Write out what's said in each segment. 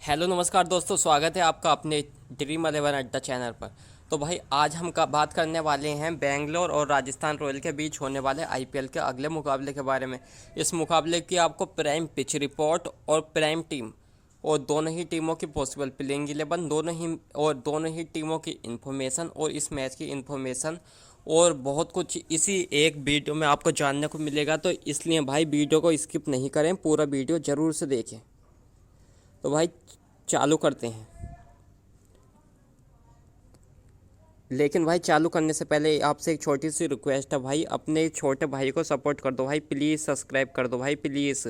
Hello नमस्कार दोस्तों, स्वागत है आपका अपने ड्रीम 11 अड्डा चैनल पर। तो भाई आज हम बात करने वाले हैं बेंगलोर और राजस्थान रॉयल के बीच होने वाले आईपीएल के अगले मुकाबले के बारे में। इस मुकाबले की आपको प्राइम पिच रिपोर्ट और प्राइम टीम और दोनों ही टीमों की पॉसिबल प्लेइंग 11 दोनों ही टीमों की इन्फॉर्मेशन और इस मैच की इन्फॉर्मेशन और बहुत कुछ इसी एक वीडियो में आपको जानने को मिलेगा। तो इसलिए भाई वीडियो को स्किप नहीं करें, पूरा वीडियो ज़रूर से देखें। तो भाई चालू करते हैं। लेकिन भाई चालू करने से पहले आपसे एक छोटी सी रिक्वेस्ट है भाई, अपने छोटे भाई को सपोर्ट कर दो भाई, प्लीज़ सब्सक्राइब कर दो भाई प्लीज़।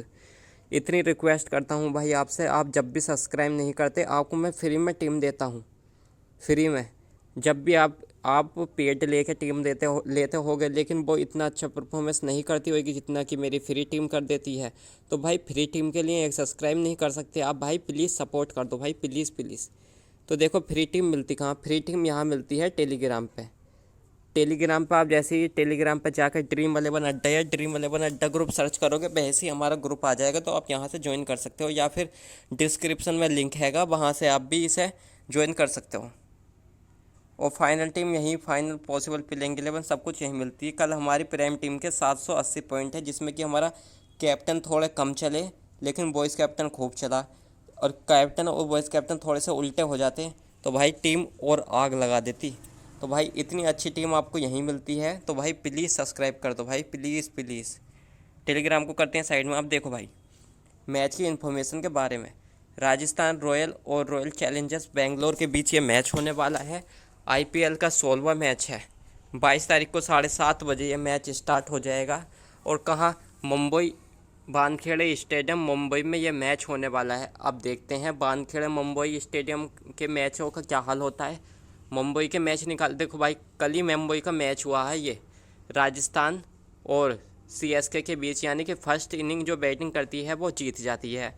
इतनी रिक्वेस्ट करता हूँ भाई आपसे। आप जब भी सब्सक्राइब नहीं करते आपको मैं फ्री में टीम देता हूँ, फ्री में। जब भी आप पेड लेके टीम लेते होगे, लेकिन वो इतना अच्छा परफॉर्मेंस नहीं करती होगी जितना कि मेरी फ्री टीम कर देती है। तो भाई फ्री टीम के लिए एक सब्सक्राइब नहीं कर सकते आप भाई, प्लीज़ सपोर्ट कर दो भाई प्लीज़ प्लीज़। तो देखो फ्री टीम मिलती कहाँ, फ्री टीम यहाँ मिलती है टेलीग्राम पे। टेलीग्राम पर आप जैसे ही टेलीग्राम पर जाकर ड्रीम 11 अड्डा या ड्रीम 11 अड्डा ग्रुप सर्च करोगे, वैसे ही हमारा ग्रुप आ जाएगा। तो आप यहाँ से ज्वाइन कर सकते हो, या फिर डिस्क्रिप्शन में लिंक हैगा, वहाँ से आप भी इसे ज्वाइन कर सकते हो। और फाइनल टीम यहीं, फाइनल पॉसिबल प्लेइंग 11 सब कुछ यहीं मिलती है। कल हमारी प्राइम टीम के 780 पॉइंट है, जिसमें कि हमारा कैप्टन थोड़े कम चले लेकिन बॉयज़ कैप्टन खूब चला। और कैप्टन और बॉयज़ कैप्टन थोड़े से उल्टे हो जाते तो भाई टीम और आग लगा देती। तो भाई इतनी अच्छी टीम आपको यहीं मिलती है। तो भाई प्लीज़ सब्सक्राइब कर दो भाई प्लीज़ प्लीज़। टेलीग्राम को करते हैं साइड में। आप देखो भाई मैच की इन्फॉर्मेशन के बारे में, राजस्थान रॉयल और रॉयल चैलेंजर्स बेंगलोर के बीच ये मैच होने वाला है। आईपीएल का 16वां मैच है। 22 तारीख को 7:30 बजे ये मैच स्टार्ट हो जाएगा। और कहाँ, मुंबई वानखेड़े स्टेडियम मुंबई में ये मैच होने वाला है। अब देखते हैं वानखेड़े मुंबई स्टेडियम के मैचों का क्या हाल होता है। मुंबई के मैच निकाल, देखो भाई कल ही मुंबई का मैच हुआ है ये राजस्थान और सीएसके के बीच, यानी कि फर्स्ट इनिंग जो बैटिंग करती है वो जीत जाती है।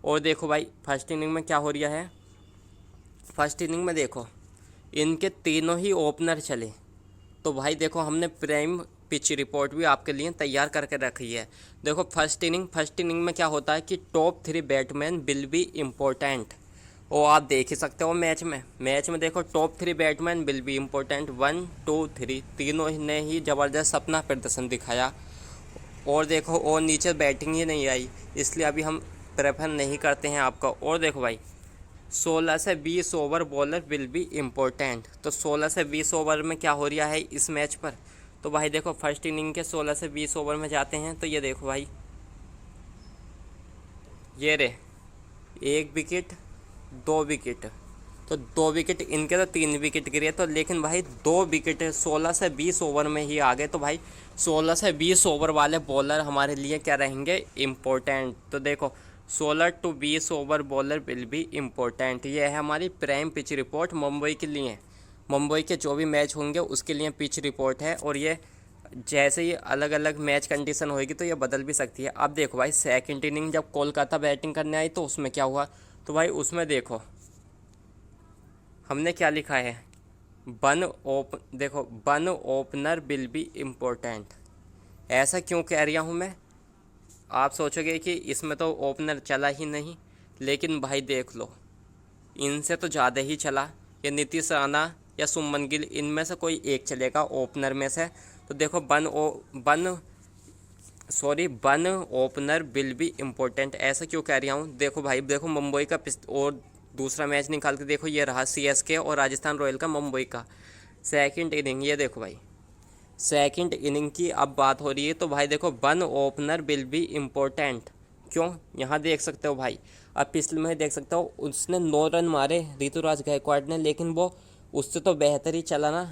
और देखो भाई फर्स्ट इनिंग में क्या हो रहा है। फर्स्ट इनिंग में देखो इनके तीनों ही ओपनर चले। तो भाई देखो हमने प्राइम पिच रिपोर्ट भी आपके लिए तैयार करके रखी है। देखो फर्स्ट इनिंग में क्या होता है कि top 3 batsman will be important. और आप देख ही सकते हो मैच में देखो top 3 batsman will be important, 1 2 3 तीनों ने ही ज़बरदस्त अपना प्रदर्शन दिखाया। और देखो और नीचे बैटिंग ही नहीं आई, इसलिए अभी हम प्रेफर नहीं करते हैं आपका। और देखो भाई 16 से 20 over bowler will be important. तो 16 से 20 ओवर में क्या हो रहा है इस मैच पर। तो भाई देखो फर्स्ट इनिंग के 16 से 20 ओवर में जाते हैं। तो ये देखो भाई, ये रे 1 विकेट 2 विकेट, तो 2 विकेट इनके, तो 3 विकेट गिरे। तो लेकिन भाई 2 विकेट 16 से 20 ओवर में ही आ गए। तो भाई 16 से 20 ओवर वाले बॉलर हमारे लिए क्या रहेंगे, इम्पोर्टेंट। तो देखो 16 to 20 over bowler will be important. ये है हमारी प्राइम पिच रिपोर्ट मुंबई के लिए। मुंबई के जो भी मैच होंगे उसके लिए पिच रिपोर्ट है। और ये जैसे ही अलग अलग मैच कंडीशन होगी तो ये बदल भी सकती है। अब देखो भाई सेकंड इनिंग जब कोलकाता बैटिंग करने आई तो उसमें क्या हुआ। तो भाई उसमें देखो हमने क्या लिखा है, one opener will be important. ऐसा क्यों कह रहा हूँ मैं, आप सोचोगे कि इसमें तो ओपनर चला ही नहीं, लेकिन भाई देख लो इनसे तो ज़्यादा ही चला। या नीतीश राणा या सुमन गिल, इनमें से कोई एक चलेगा ओपनर में से। तो देखो one opener will be important. ऐसा क्यों कह रहा हूँ, देखो भाई देखो मुंबई का और दूसरा मैच निकाल के देखो, ये रहा सीएसके और राजस्थान रॉयल का मुंबई का सेकंड इनिंग। ये देखो भाई सेकंड इनिंग की अब बात हो रही है। तो भाई देखो one opener will be important. क्यों, यहाँ देख सकते हो भाई, अब पिछले में देख सकते हो उसने 9 रन मारे ऋतुराज गायकवाड़ ने, लेकिन वो उससे तो बेहतर ही चला ना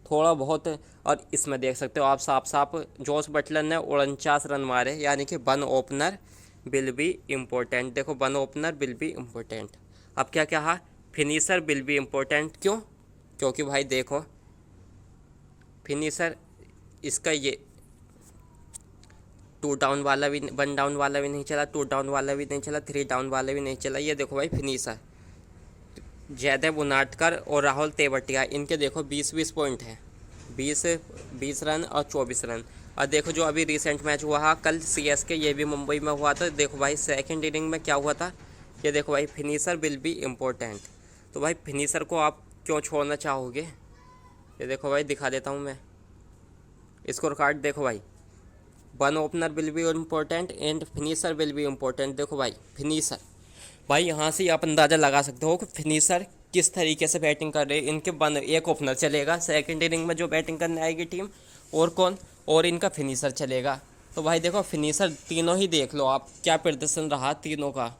थोड़ा बहुत। और इसमें देख सकते हो आप साफ जोस बटलर ने 49 रन मारे, यानी कि one opener will be important. देखो one opener will be important. अब क्या कहा, फिनिशर विल बी इम्पोर्टेंट। क्यों, क्योंकि भाई देखो फिनिशर इसका ये 2 डाउन वाला भी, 1 डाउन वाला भी नहीं चला, 2 डाउन वाला भी नहीं चला, 3 डाउन वाला भी नहीं चला। ये देखो भाई फिनिशर जयदेव उनाटकर और राहुल तेवतिया, इनके देखो 20-20 पॉइंट हैं, 20 रन और 24 रन। और देखो जो अभी रिसेंट मैच हुआ कल सीएसके, ये भी मुंबई में हुआ था। देखो भाई सेकंड इनिंग में क्या हुआ था, ये देखो भाई, फिनिशर विल बी इम्पोर्टेंट। तो भाई फिनिशर को आप क्यों छोड़ना चाहोगे? ये देखो भाई, दिखा देता हूँ मैं स्कोर कार्ड। देखो भाई, one opener will be important and finisher will be important. देखो भाई फिनिशर, भाई यहाँ से आप अंदाज़ा लगा सकते हो कि फिनिशर किस तरीके से बैटिंग कर रहे हैं। इनके वन एक ओपनर चलेगा सेकंड इनिंग में जो बैटिंग करने आएगी टीम, और कौन, और इनका फिनिशर चलेगा। तो भाई देखो फिनिशर तीनों ही देख लो आप, क्या प्रदर्शन रहा तीनों का,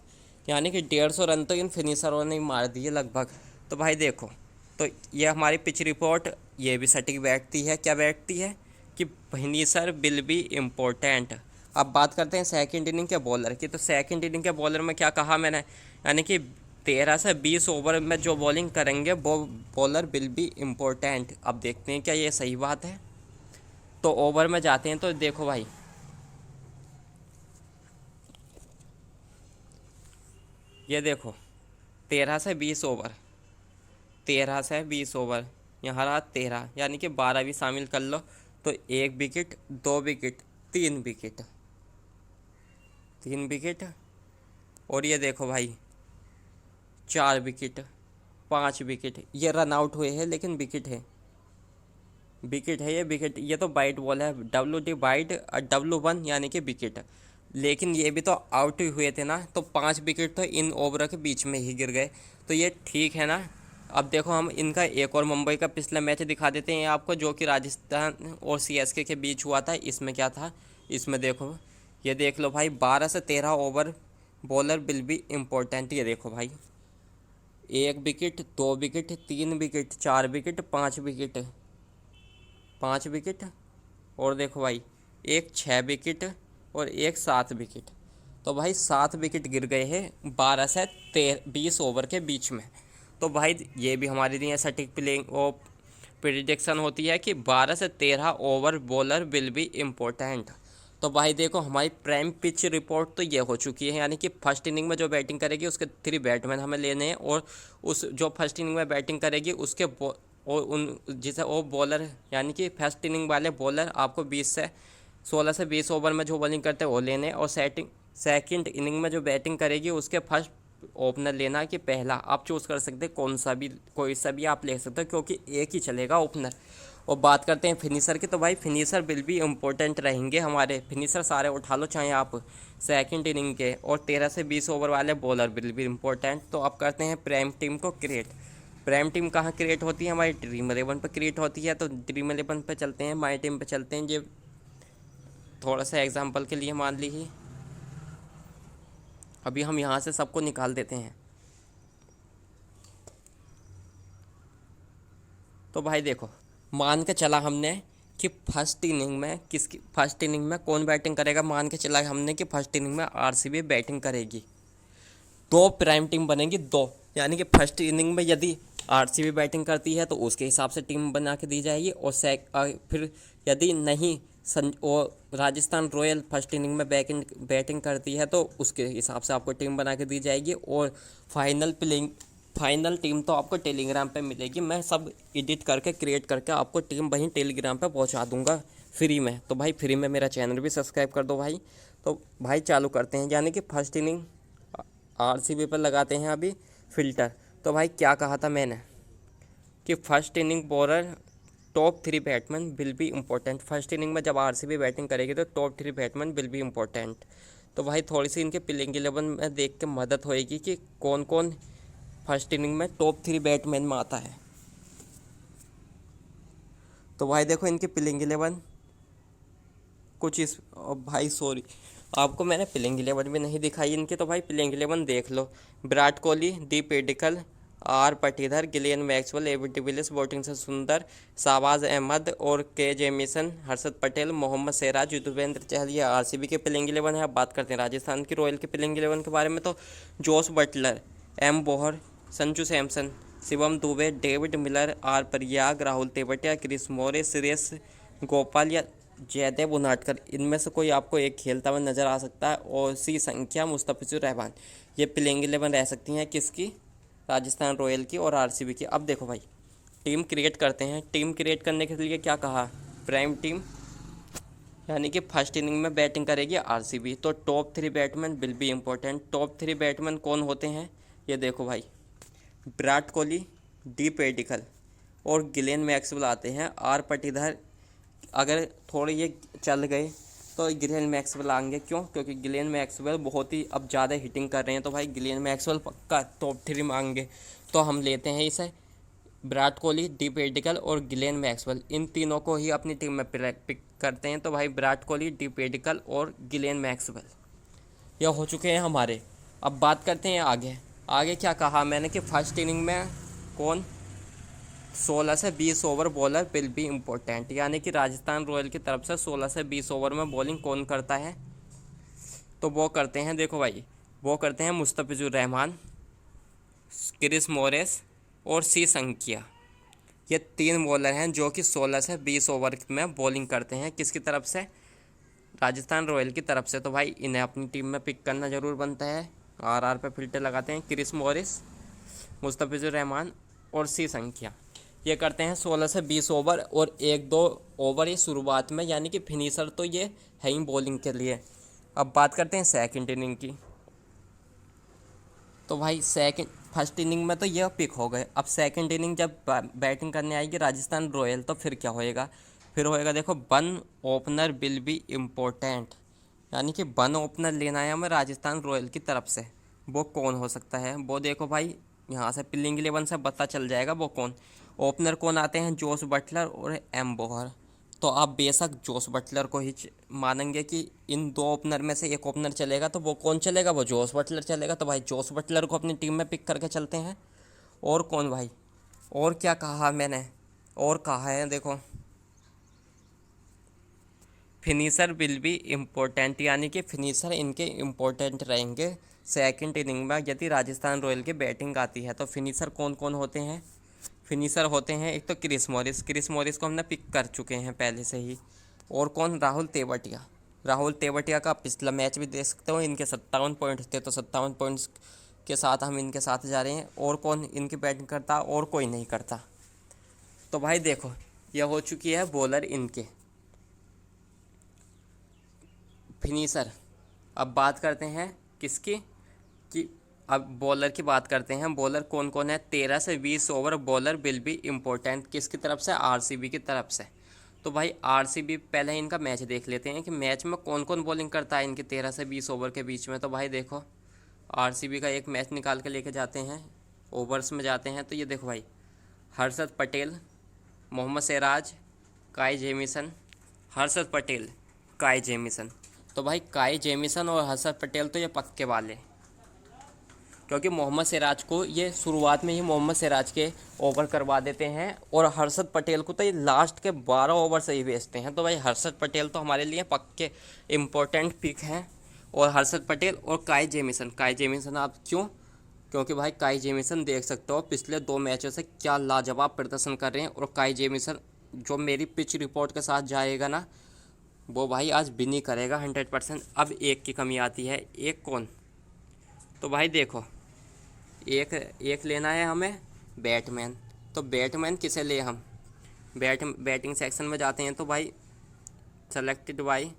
यानी कि 150 रन तो इन फिनिशरों ने मार दिए लगभग। तो भाई देखो, तो ये हमारी पिच रिपोर्ट ये भी सटीक बैठती है। क्या बैठती है कि फिनिशर विल बी इम्पोर्टेंट। अब बात करते हैं सेकंड इनिंग के बॉलर की। तो सेकंड इनिंग के बॉलर में क्या कहा मैंने, यानी कि 13 से 20 ओवर में जो बॉलिंग करेंगे वो बॉलर विल बी इम्पोर्टेंट। अब देखते हैं क्या ये सही बात है। तो ओवर में जाते हैं, तो देखो भाई ये देखो 13 से 20 ओवर, 13 से 20 ओवर, यहाँ रहा 13, यानी कि 12 भी शामिल कर लो। तो 1 विकेट, 2 विकेट, 3 विकेट, 3 विकेट, और ये देखो भाई 4 विकेट, 5 विकेट। ये रन आउट हुए हैं लेकिन विकेट है, विकेट है ये विकेट। ये तो वाइड बॉल है, WD वाइड, W1 यानी कि विकेट। लेकिन ये भी तो आउट ही हुए थे ना, तो 5 विकेट तो इन ओवरों के बीच में ही गिर गए। तो ये ठीक है ना। अब देखो हम इनका एक और मुंबई का पिछला मैच दिखा देते हैं आपको, जो कि राजस्थान और CSK के बीच हुआ था। इसमें क्या था, इसमें देखो, ये देख लो भाई 12 से 13 over bowler will be important. ये देखो भाई 1 wicket, 2 wicket, 3 wicket, 4 wicket, 5 wicket, 5 wicket, और देखो भाई एक 6 विकेट और एक 7 विकेट। तो भाई 7 विकेट गिर गए हैं 12 से 20 ओवर के बीच में। तो भाई ये भी हमारे लिए सटीक प्लेइंग और प्रिडिक्शन होती है कि 12 से 13 over bowler will be important. तो भाई देखो हमारी प्राइम पिच रिपोर्ट तो ये हो चुकी है, यानी कि फर्स्ट इनिंग में जो बैटिंग करेगी उसके 3 बैट्समैन हमें लेने हैं, और उस जो फर्स्ट इनिंग में बैटिंग करेगी उसके और उन जिसे वो बॉलर, यानी कि फर्स्ट इनिंग वाले बॉलर आपको 16 से 20 ओवर में जो बॉलिंग करते हैं वो लेने, और सेकंड इनिंग में जो बैटिंग करेगी उसके फर्स्ट ओपनर लेना कि पहला। आप चूज़ कर सकते हैं कौन सा भी, कोई सा भी आप ले सकते हो, क्योंकि एक ही चलेगा ओपनर। और बात करते हैं फिनिशर की, तो भाई फिनिशर विल भी इम्पोर्टेंट रहेंगे हमारे। फिनिशर सारे उठा लो चाहे आप सेकंड इनिंग के, और 13 से 20 ओवर वाले बॉलर विल भी इम्पोर्टेंट। तो अब करते हैं प्राइम टीम को क्रिएट। प्राइम टीम कहाँ क्रिएट होती है, हमारी ड्रीम 11 पर क्रिएट होती है। तो ड्रीम 11 पर चलते हैं, माई टीम पर चलते हैं। ये थोड़ा सा एग्जांपल के लिए मान लीजिए, अभी हम यहाँ से सबको निकाल देते हैं। तो भाई देखो, मान के चला हमने कि फर्स्ट इनिंग में कौन बैटिंग करेगा। मान के चला हमने कि फर्स्ट इनिंग में RCB बैटिंग करेगी। 2 प्राइम टीम बनेंगी, 2, यानी कि फर्स्ट इनिंग में यदि RCB बैटिंग करती है तो उसके हिसाब से टीम बना के दी जाएगी, और फिर यदि नहीं और राजस्थान रॉयल फर्स्ट इनिंग में बैटिंग करती है तो उसके हिसाब से आपको टीम बना के दी जाएगी। और फाइनल टीम तो आपको टेलीग्राम पे मिलेगी। मैं सब एडिट करके क्रिएट करके आपको टीम वहीं टेलीग्राम पे पहुंचा दूंगा फ्री में। तो भाई फ्री में मेरा चैनल भी सब्सक्राइब कर दो भाई। तो भाई चालू करते हैं, यानी कि फर्स्ट इनिंग RCB पर लगाते हैं अभी फ़िल्टर। तो भाई क्या कहा था मैंने कि first inning bowler top 3 batsman will be important. First inning में जब RCB बैटिंग करेगी तो top 3 batsman will be important. तो भाई थोड़ी सी इनके प्लेइंग 11 में देख के मदद होएगी कि कौन कौन फर्स्ट इनिंग में टॉप 3 बैट्समैन में आता है। तो भाई देखो इनके प्लेइंग 11 कुछ इस, भाई सॉरी आपको मैंने प्लेइंग 11 भी नहीं दिखाई इनके। तो भाई प्लेइंग 11 देख लो, Virat Kohli, D Padikkal, R Patidar, Glenn Maxwell, AB de Villiers, batting से सुंदर, शाहबाज अहमद और K जेमिसन, हर्षद पटेल, मोहम्मद सिराज, युजवेंद्र चहल। ये RCB के प्लेइंग 11 है। अब बात करते हैं राजस्थान की रॉयल के प्लेइंग 11 के बारे में। तो Jos Buttler, M Vohra, Sanju Samson, Shivam Dube, David Miller, R Parag, Rahul Tewatia, Chris Morris, Suresh Gopal या जयदेव उनाटकर, इनमें से कोई आपको एक खेलता हुआ नज़र आ सकता है। और सी संख्या मुस्तफिजुर रहमान। ये प्लेइंग 11 रह सकती हैं किसकी, राजस्थान रॉयल की और RCB की। अब देखो भाई टीम क्रिएट करते हैं। टीम क्रिएट करने के लिए क्या कहा, प्राइम टीम यानी कि फर्स्ट इनिंग में बैटिंग करेगी आरसीबी। तो top 3 batsman will be important. Top 3 batsman कौन होते हैं ये देखो भाई, विराट कोहली, डी पेडिकल और गिलेन मैक्सवेल आते हैं। आर पटीदार अगर थोड़े ये चल गए तो गिलेन मैक्सवेल आएंगे। क्यों? क्योंकि गिलेन मैक्सवेल बहुत ही अब ज़्यादा हिटिंग कर रहे हैं, तो भाई गिलेन मैक्सवेल पक्का टॉप 3 मांगेंगे। तो हम लेते हैं इसे, विराट कोहली, डी पेडिकल और गिलेन मैक्सवेल, इन तीनों को ही अपनी टीम में पिक करते हैं। तो भाई विराट कोहली, डी पेडिकल और गिलेन मैक्सवेल यह हो चुके हैं हमारे। अब बात करते हैं आगे। आगे क्या कहा मैंने कि फर्स्ट इनिंग में कौन 16 से 20 over bowler will be important, यानी कि राजस्थान रॉयल की तरफ से 16 से 20 ओवर में बॉलिंग कौन करता है? तो वो करते हैं, देखो भाई, वो करते हैं मुस्तफिजुर रहमान, क्रिस मोरेस और सी संख्या। ये 3 बॉलर हैं जो कि 16 से 20 ओवर में बॉलिंग करते हैं। किसकी तरफ से? राजस्थान रॉयल की तरफ से। तो भाई इन्हें अपनी टीम में पिक करना ज़रूर बनता है। आर पे फिल्टर लगाते हैं, क्रिस मोरिस, मुस्तफिजुर रहमान और सी संख्या। ये करते हैं 16 से 20 ओवर और 1-2 ओवर ये शुरुआत में, यानी कि फिनिशर तो ये है ही बॉलिंग के लिए। अब बात करते हैं सेकंड इनिंग की। तो भाई फर्स्ट इनिंग में तो यह पिक हो गए। अब सेकंड इनिंग जब बैटिंग करने आएगी राजस्थान रॉयल तो फिर क्या होएगा? फिर होएगा देखो, one opener will be important, यानी कि वन ओपनर लेना है हमें राजस्थान रॉयल की तरफ से। वो कौन हो सकता है? वो देखो भाई, यहाँ से प्लेइंग 11 से पता चल जाएगा वो कौन। ओपनर कौन आते हैं? जोस बटलर और एम बोहर। तो आप बेशक जोस बटलर को ही मानेंगे कि इन 2 ओपनर में से एक ओपनर चलेगा, तो वो कौन चलेगा? वो जोस बटलर चलेगा। तो भाई जोस बटलर को अपनी टीम में पिक करके चलते हैं। और कौन भाई? और क्या कहा मैंने? और कहा है देखो, फिनिशर विल बी इम्पोर्टेंट, यानी कि फिनिशर इनके इम्पोर्टेंट रहेंगे सेकंड इनिंग में यदि राजस्थान रॉयल की बैटिंग आती है। तो फिनिशर कौन कौन होते हैं? फिनिशर होते हैं एक तो क्रिस मॉरिस को हमने पिक कर चुके हैं पहले से ही। और कौन? राहुल तेवटिया का पिछला मैच भी देख सकते हो, इनके 57 पॉइंट्स थे, तो 57 पॉइंट्स के साथ हम इनके साथ जा रहे हैं। और कौन इनकी बैटिंग करता? और कोई नहीं करता। तो भाई देखो, यह हो चुकी है बॉलर इनके, फिनिशर। अब बात करते हैं किसकी? कि अब बॉलर की बात करते हैं। बॉलर कौन कौन है? 13 से 20 over bowler will be important. किसकी तरफ से? आरसीबी की तरफ से। तो भाई आरसीबी, पहले इनका मैच देख लेते हैं कि मैच में कौन कौन बॉलिंग करता है इनके 13 से 20 ओवर के बीच में। तो भाई देखो, आरसीबी का एक मैच निकाल के लेके जाते हैं, ओवर्स में जाते हैं। तो ये देखो भाई, हर्षद पटेल, मोहम्मद सिराज, काई जेमिसन, हर्षद पटेल, काई जेमिसन। तो भाई काई जेमिसन और हर्षद पटेल तो ये पक्के वाले, क्योंकि मोहम्मद सिराज को ये शुरुआत में ही मोहम्मद सिराज के ओवर करवा देते हैं और हर्षद पटेल को तो ये लास्ट के 12 ओवर से ही भेजते हैं। तो भाई हर्षद पटेल तो हमारे लिए पक्के इम्पोर्टेंट पिक हैं। और हर्षद पटेल और काई जेमिसन आप क्यों? क्योंकि भाई काई जेमिसन देख सकते हो पिछले 2 मैचों से क्या लाजवाब प्रदर्शन कर रहे हैं। और काई जेमिसन जो मेरी पिच रिपोर्ट के साथ जाएगा ना, वो भाई आज विन ही करेगा 100%। अब एक की कमी आती है, एक कौन? तो भाई देखो, एक लेना है हमें बैटमैन। तो बैटमैन किसे ले हम? बैटिंग सेक्शन में जाते हैं। तो भाई सेलेक्टेड बाई,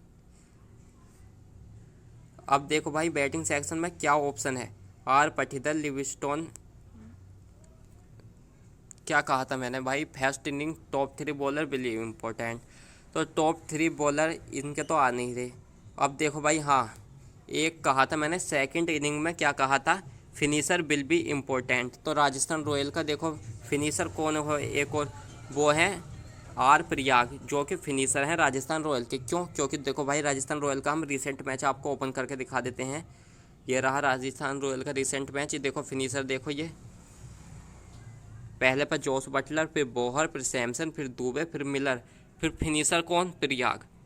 अब देखो भाई बैटिंग सेक्शन में क्या ऑप्शन है? आर पटीदार, लिविस्टोन। क्या कहा था मैंने भाई? First inning top 3 bowler will be important. तो टॉप 3 बॉलर इनके तो आ नहीं रहे। अब देखो भाई, हाँ एक कहा था मैंने सेकंड इनिंग में, क्या कहा था? Finisher will be important. तो राजस्थान रॉयल का देखो फिनिशर कौन हो? एक और वो है आर प्रयाग, जो कि फिनिशर हैं राजस्थान रॉयल के। क्यों? क्योंकि देखो भाई राजस्थान रॉयल का हम रिसेंट मैच आपको ओपन करके दिखा देते हैं। ये रहा राजस्थान रॉयल का रिसेंट मैच। ये देखो फिनिशर, देखो ये पहले पर जोस बटलर, फिर बोहर, फिर सैमसन, फिर दुबे, फिर मिलर, फिर फिनिशर कौन?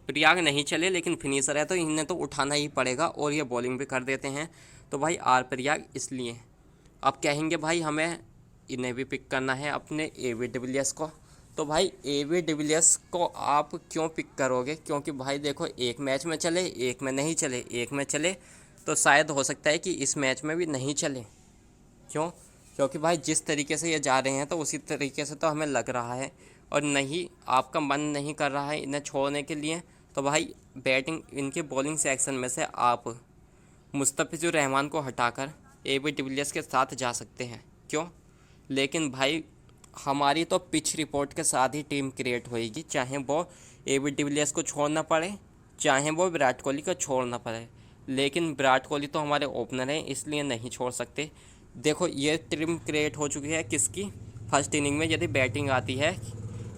प्रयाग नहीं चले, लेकिन फिनिशर है तो इन्हें तो उठाना ही पड़ेगा और ये बॉलिंग भी कर देते हैं। तो भाई आर प्रयाग इसलिए। अब कहेंगे भाई हमें इन्हें भी पिक करना है, अपने एवी डिविलियर्स को। तो भाई एवी डिविलियर्स को आप क्यों पिक करोगे? क्योंकि भाई देखो, एक मैच में चले, एक में नहीं चले, एक में चले तो शायद हो सकता है कि इस मैच में भी नहीं चले। क्यों? क्योंकि भाई जिस तरीके से ये जा रहे हैं तो उसी तरीके से तो हमें लग रहा है, और नहीं आपका मन नहीं कर रहा है इन्हें छोड़ने के लिए, तो भाई बैटिंग इनके बॉलिंग सेक्शन में से आप मुस्तफिजुर रहमान को हटाकर एबी डिविलियर्स के साथ जा सकते हैं। क्यों? लेकिन भाई हमारी तो पिच रिपोर्ट के साथ ही टीम क्रिएट होएगी, चाहे वो एबी डिविलियर्स को छोड़ना पड़े, चाहे वो विराट कोहली को छोड़ना पड़े। लेकिन विराट कोहली तो हमारे ओपनर हैं, इसलिए नहीं छोड़ सकते। देखो ये टीम क्रिएट हो चुकी है किसकी? फर्स्ट इनिंग में यदि बैटिंग आती है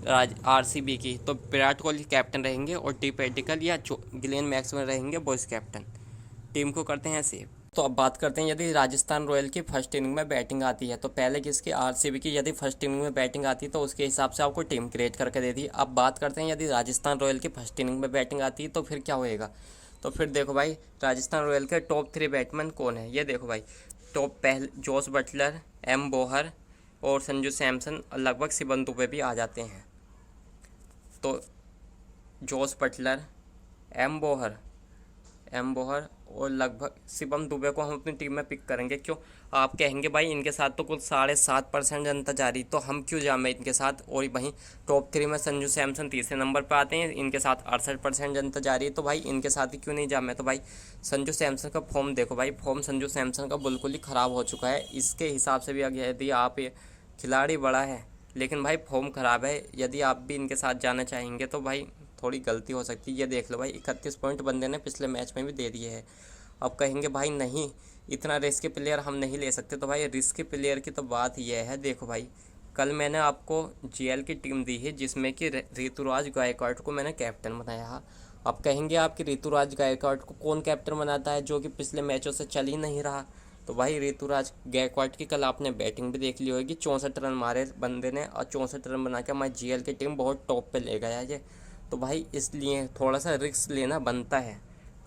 आरसीबी की, तो विराट कोहली कैप्टन रहेंगे और टी पेटिकल या ग्लेन मैक्सवेल रहेंगे वाइस कैप्टन। टीम को करते हैं सेव। तो अब बात करते हैं यदि राजस्थान रॉयल की फर्स्ट इनिंग में बैटिंग आती है, तो पहले किसकी? आरसीबी की। यदि फर्स्ट इनिंग में बैटिंग आती है तो उसके हिसाब से आपको टीम क्रिएट करके दे दी। अब बात करते हैं यदि राजस्थान रॉयल की फर्स्ट इनिंग में बैटिंग आती है तो फिर क्या होएगा? तो फिर देखो भाई राजस्थान रॉयल के टॉप 3 बैट्समैन कौन है, ये देखो भाई। टॉप पहले जोस बटलर, एम बोहर और संजू सैमसन, लगभग शिवम दुबे भी आ जाते हैं। तो जोस बटलर, एम बोहर और लगभग शिवम दुबे को हम अपनी टीम में पिक करेंगे। क्यों? आप कहेंगे भाई इनके साथ तो कुल 7.5% जनता जा रही, तो हम क्यों जाए इनके साथ? और वहीं टॉप 3 में संजू सैमसन तीसरे नंबर पर आते हैं, इनके साथ 68% जनता जा रही है, तो भाई इनके साथ ही क्यों नहीं जाए? तो भाई संजू सैमसन का फॉर्म देखो भाई, फॉर्म संजू सैमसन का बिल्कुल ही ख़राब हो चुका है। इसके हिसाब से भी यदि आप ये खिलाड़ी बड़ा है लेकिन भाई फॉर्म ख़राब है, यदि आप भी इनके साथ जाना चाहेंगे तो भाई थोड़ी गलती हो सकती है। ये देख लो भाई 31 पॉइंट बंदे ने पिछले मैच में भी दे दिए हैं। अब कहेंगे भाई नहीं इतना रिस्की प्लेयर हम नहीं ले सकते, तो भाई रिस्की प्लेयर की तो बात यह है। देखो भाई कल मैंने आपको जीएल की टीम दी है जिसमें कि ऋतुराज गायकवाड़ को मैंने कैप्टन बनाया। अब कहेंगे आपकी ऋतुराज गायकवाड़ को कौन कैप्टन बनाता है जो कि पिछले मैचों से चल ही नहीं रहा? तो भाई ऋतुराज गायकवाड़ की कल आपने बैटिंग भी देख ली होगी, 64 रन मारे बंदे ने और 64 रन बना के हमारी जीएल की टीम बहुत टॉप पे ले गया ये। तो भाई इसलिए थोड़ा सा रिस्क लेना बनता है।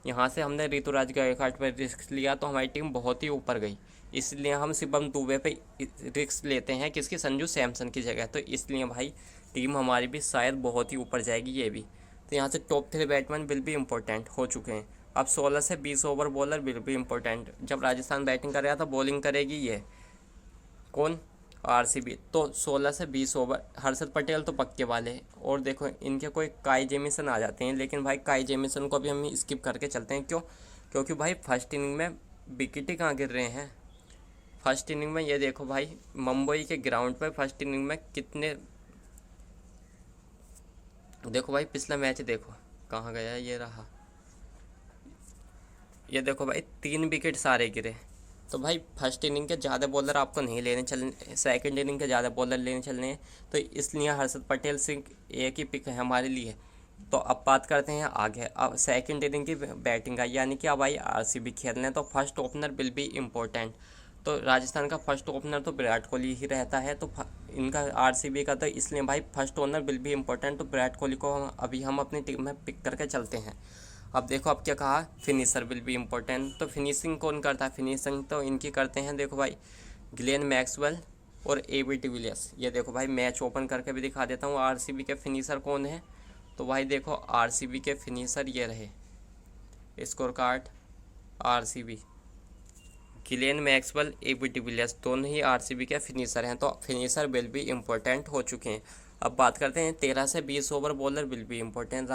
यहाँ से हमने ऋतुराज गायकवाड़ पर रिस्क लिया तो हमारी टीम बहुत ही ऊपर गई, इसलिए हम शिवम दुबे पे रिस्क लेते हैं किसकी? संजू सैमसन की जगह। तो इसलिए भाई टीम हमारी भी शायद बहुत ही ऊपर जाएगी ये भी। तो यहाँ से टॉप 3 बैट्समैन विल भी इम्पोर्टेंट हो चुके हैं। अब 16 से 20 ओवर बॉलर विल भी इम्पोर्टेंट। जब राजस्थान बैटिंग कर रहा था बॉलिंग करेगी ये कौन? आरसीबी। तो 16 से 20 ओवर हर्षद पटेल तो पक्के वाले। और देखो इनके कोई काई जेमिसन आ जाते हैं, लेकिन भाई काई जेमिसन को भी हम स्किप करके चलते हैं। क्यों? क्योंकि भाई फर्स्ट इनिंग में विकेट ही कहाँ गिर रहे हैं। फर्स्ट इनिंग में ये देखो भाई मुंबई के ग्राउंड पर फर्स्ट इनिंग में कितने, देखो भाई पिछला मैच देखो कहाँ गया, ये रहा, ये देखो भाई 3 विकेट सारे गिरे। तो भाई फर्स्ट इनिंग के ज़्यादा बॉलर आपको नहीं लेने चलने, सेकंड इनिंग के ज़्यादा बॉलर लेने चलने हैं, तो इसलिए हर्षद पटेल सिंह एक ही पिक है हमारे लिए। तो अब बात करते हैं आगे। अब सेकंड इनिंग की बैटिंग का, यानी कि अब आई आरसीबी खेलने, तो first opener will be important. तो राजस्थान का फर्स्ट ओपनर तो विराट कोहली ही रहता है, तो इनका आरसीबी का, तो इसलिए भाई first opener will be important. तो विराट कोहली को अभी हम अपनी टीम में पिक करके चलते हैं। अब देखो अब क्या कहा, फिनिशर विल बी इम्पोर्टेंट। तो फिनिशिंग कौन करता है? फिनिशिंग तो इनकी करते हैं देखो भाई ग्लेन मैक्सवेल और एबी डिविलियर्स। ये देखो भाई मैच ओपन करके भी दिखा देता हूँ आरसीबी के फिनिशर कौन है। तो भाई देखो आरसीबी के फिनिशर ये रहे, score card RCB, Glenn Maxwell, AB de Villiers दोनों ही आरसीबी के फिनिशर हैं। तो फिनिशर विल भी इम्पोर्टेंट हो चुके हैं। अब बात करते हैं 13 से 20 ओवर बॉलर विल भी इम्पोर्टेंट।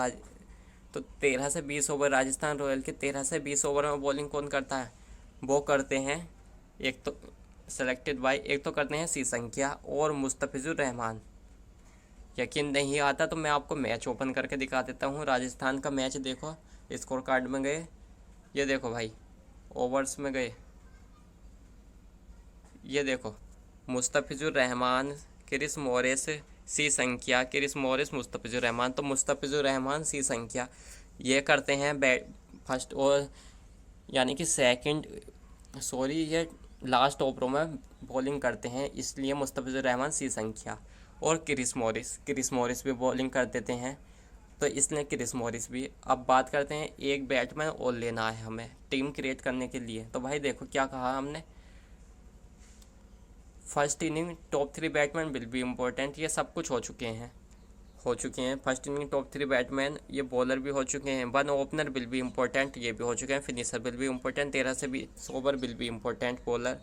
तो 13 से 20 ओवर राजस्थान रॉयल के 13 से 20 ओवर में बॉलिंग कौन करता है? वो करते हैं एक तो सेलेक्टेड बाय, एक तो करते हैं सी संख्या और मुस्तफिजुर रहमान। यकीन नहीं आता तो मैं आपको मैच ओपन करके दिखा देता हूँ। राजस्थान का मैच देखो, स्कोर कार्ड में गए, ये देखो भाई ओवर्स में गए, ये देखो मुस्तफिजुर रहमान, क्रिस मॉरिस, सी संख्या, क्रिस मॉरिस, मुस्तफिजुर रहमान। तो मुस्तफिजुर रहमान, सी संख्या ये करते हैं फर्स्ट और यानी कि ये लास्ट ओवरों में बॉलिंग करते हैं, इसलिए मुस्तफिजुर रहमान, सी संख्या। और क्रिस मॉरिस भी बॉलिंग कर देते हैं, तो इसलिए क्रिस मॉरिस भी। अब बात करते हैं एक बैट्समैन और लेना है हमें टीम क्रिएट करने के लिए। तो भाई देखो क्या कहा हमने, first inning top 3 batsman will be important. ये सब कुछ हो चुके हैं फर्स्ट इनिंग टॉप 3 बैट्समैन, ये बॉलर भी हो चुके हैं। 1 ओपनर विल बी इम्पोर्टेंट, ये भी हो चुके हैं। Finisher will be important. 13 से 20 over will be important bowler.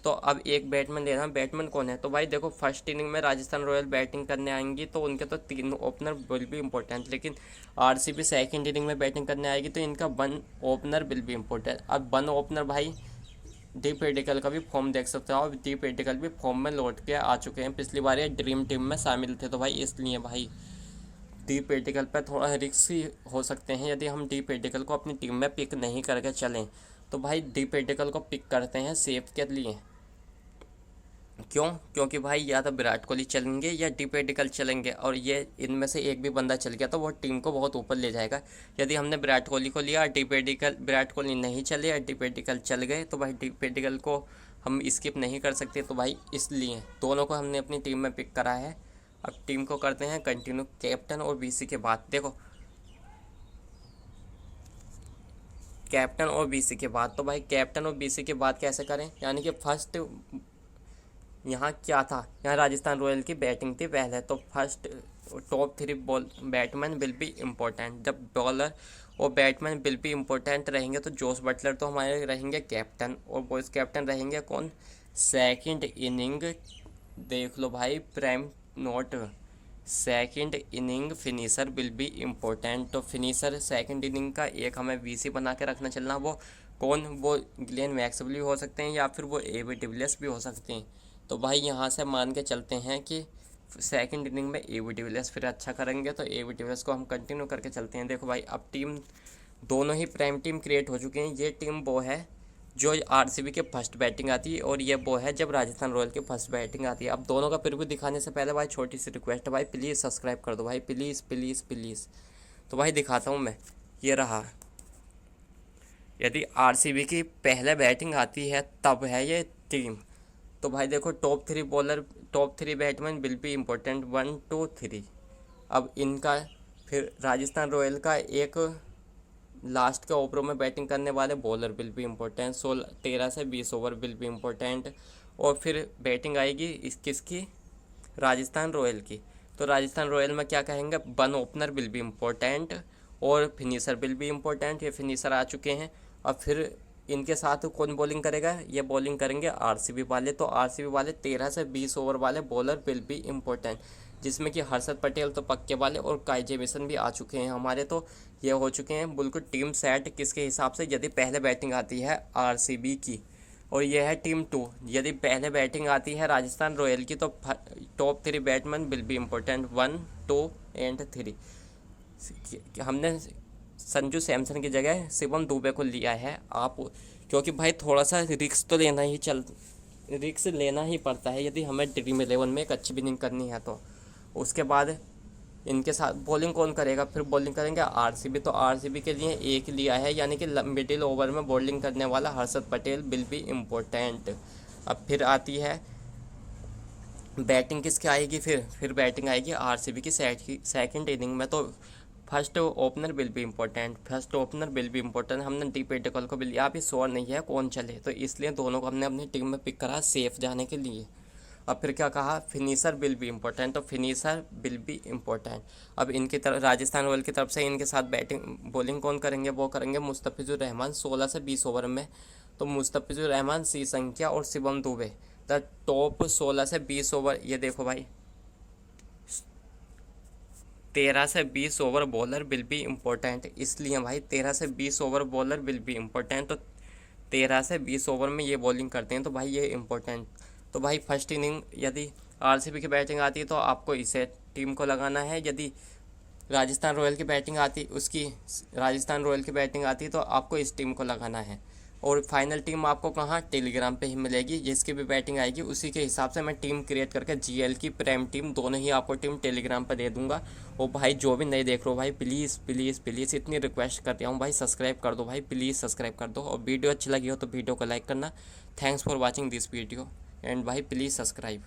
तो अब एक बैट्समैन लेना, बैट्समैन कौन है? तो भाई देखो फर्स्ट इनिंग में राजस्थान रॉयल बैटिंग करने आएंगी तो उनके तो 3 ओपनर विल भी इंपॉर्टेंट, लेकिन आरसीबी सेकंड इनिंग में बैटिंग करने आएगी तो इनका 1 ओपनर विल भी इंपॉर्टेंट। अब 1 ओपनर भाई डी पेडिकल का भी फॉर्म देख सकते हो, और डी पेडिकल भी फॉर्म में लौट के आ चुके हैं, पिछली बार ये ड्रीम टीम में शामिल थे, तो भाई इसलिए भाई डी पेडिकल पर थोड़ा रिस्क ही हो सकते हैं यदि हम डी पेडिकल को अपनी टीम में पिक नहीं करके चलें। तो भाई डी पेडिकल को पिक करते हैं सेफ के लिए। क्यों? क्योंकि भाई या तो विराट कोहली चलेंगे या डी पेडिकल चलेंगे, और ये इनमें से एक भी बंदा चल गया तो वो टीम को बहुत ऊपर ले जाएगा। यदि हमने विराट कोहली को लिया, डी पेडिकल विराट कोहली नहीं चले या डी पेडिकल चल गए, तो भाई डी पेडिकल को हम स्किप नहीं कर सकते। तो भाई इसलिए दोनों को हमने अपनी टीम में पिक करा है। अब टीम को करते हैं कंटिन्यू, कैप्टन और बीसी के बाद। देखो कैप्टन और बीसी के बाद, तो भाई कैप्टन और बीसी के बाद कैसे करें, यानी कि फर्स्ट यहाँ क्या था, यहाँ राजस्थान रॉयल की बैटिंग थी पहले, तो first top 3 ball batsman will be important. जब बॉलर और बैट्समैन विल बी इम्पोर्टेंट रहेंगे तो जोस बटलर तो हमारे रहेंगे कैप्टन, और वाइस कैप्टन रहेंगे कौन? सेकंड इनिंग देख लो भाई, prime note, second inning finisher will be important. तो फिनिशर सेकंड इनिंग का एक हमें वीसी बना के रखना चलना। वो कौन? वो ग्लेन मैक्सवेल भी हो सकते हैं या फिर वो एबी डिविलियर्स भी हो सकते हैं। तो भाई यहाँ से मान के चलते हैं कि सेकंड इनिंग में एबी डिविलियर्स फिर अच्छा करेंगे, तो एबी डिविलियर्स को हम कंटिन्यू करके चलते हैं। देखो भाई अब टीम दोनों ही प्राइम टीम क्रिएट हो चुके हैं। ये टीम वो है जो आरसीबी के फर्स्ट बैटिंग आती है, और ये वो है जब राजस्थान रॉयल के फर्स्ट बैटिंग आती है। अब दोनों का प्रीव्यू दिखाने से पहले भाई छोटी सी रिक्वेस्ट है भाई, प्लीज़ सब्सक्राइब कर दो भाई, प्लीज़ प्लीज़ प्लीज़। तो भाई दिखाता हूँ मैं, ये रहा। यदि आरसीबी की पहले बैटिंग आती है तब है ये टीम। तो भाई देखो top 3 bowler, top 3 batsman will be important, 1 2 3। अब इनका फिर राजस्थान रॉयल का एक लास्ट के ओवरों में बैटिंग करने वाले बॉलर विल भी इम्पोर्टेंट, 13 से 20 ओवर विल भी इम्पोर्टेंट। और फिर बैटिंग आएगी किसकी? राजस्थान रॉयल की। तो राजस्थान रॉयल में क्या कहेंगे? 1 ओपनर विल भी इम्पोर्टेंट और फिनिशर विल भी इम्पोर्टेंट। ये फिनिशर आ चुके हैं। अब फिर इनके साथ कौन बॉलिंग करेगा? ये बॉलिंग करेंगे आरसीबी वाले। तो आरसीबी वाले 13 से 20 ओवर वाले बॉलर विल भी इम्पोर्टेंट, जिसमें कि हर्षद पटेल तो पक्के वाले और काई जेमिसन भी आ चुके हैं हमारे। तो ये हो चुके हैं बिल्कुल टीम सेट किसके हिसाब से, यदि पहले बैटिंग आती है आरसीबी की। और यह है टीम 2, यदि पहले बैटिंग आती है राजस्थान रॉयल की तो टॉप 3 बैट्समैन विल भी इम्पोर्टेंट, 1 2 एंड 3। हमने संजू सैमसन की जगह शिवम दुबे को लिया है आप, क्योंकि भाई थोड़ा सा रिक्स तो रिक्स लेना ही पड़ता है यदि हमें ड्रीम 11 में एक अच्छी बिनिंग करनी है। तो उसके बाद इनके साथ बॉलिंग कौन करेगा? फिर बॉलिंग करेंगे आरसीबी। तो आरसीबी के लिए एक लिया है, यानी कि मिडिल ओवर में बॉलिंग करने वाला Harshad Patel will be important. अब फिर आती है बैटिंग किसकी आएगी? फिर बैटिंग आएगी आरसीबी की सेकंड इनिंग में। तो फर्स्ट ओपनर विल भी इम्पोर्टेंट, हमने डी पेडिकल को भी लिया, अभी श्योर नहीं है कौन चले, तो इसलिए दोनों को हमने अपनी टीम में पिक करा सेफ जाने के लिए। अब फिर क्या कहा? फिनिशर विल भी इम्पोर्टेंट, तो फिनिशर विल भी इम्पोर्टेंट। अब इनकी तरफ राजस्थान रॉयल की तरफ से इनके साथ बैटिंग बॉलिंग कौन करेंगे? वो करेंगे मुस्तफिजुर रहमान 16 से 20 ओवर में। तो मुस्तफिजुर रहमान, सी संख्या और शिवम दुबे द टॉप 16 से 20 ओवर। ये देखो भाई 13 से 20 over bowler will be important, इसलिए भाई 13 से 20 over bowler will be important. तो 13 से 20 ओवर में ये बॉलिंग करते हैं, तो भाई ये इम्पोर्टेंट। तो भाई फर्स्ट इनिंग यदि आरसीबी की बैटिंग आती है तो आपको इसे टीम को लगाना है। यदि राजस्थान रॉयल की बैटिंग आती है तो आपको इस टीम को लगाना है। और फाइनल टीम आपको कहाँ? टेलीग्राम पे ही मिलेगी, जिसकी भी बैटिंग आएगी उसी के हिसाब से मैं टीम क्रिएट करके जीएल की प्राइम टीम दोनों ही आपको टीम टेलीग्राम पे दे दूंगा। और भाई जो भी नहीं देख रहे हो भाई, प्लीज़ प्लीज़ प्लीज़ इतनी रिक्वेस्ट करती हूँ भाई, सब्सक्राइब कर दो भाई, प्लीज़ सब्सक्राइब कर दो। और वीडियो अच्छी लगी हो तो वीडियो को लाइक करना। Thanks for watching this video and भाई प्लीज़ सब्सक्राइब।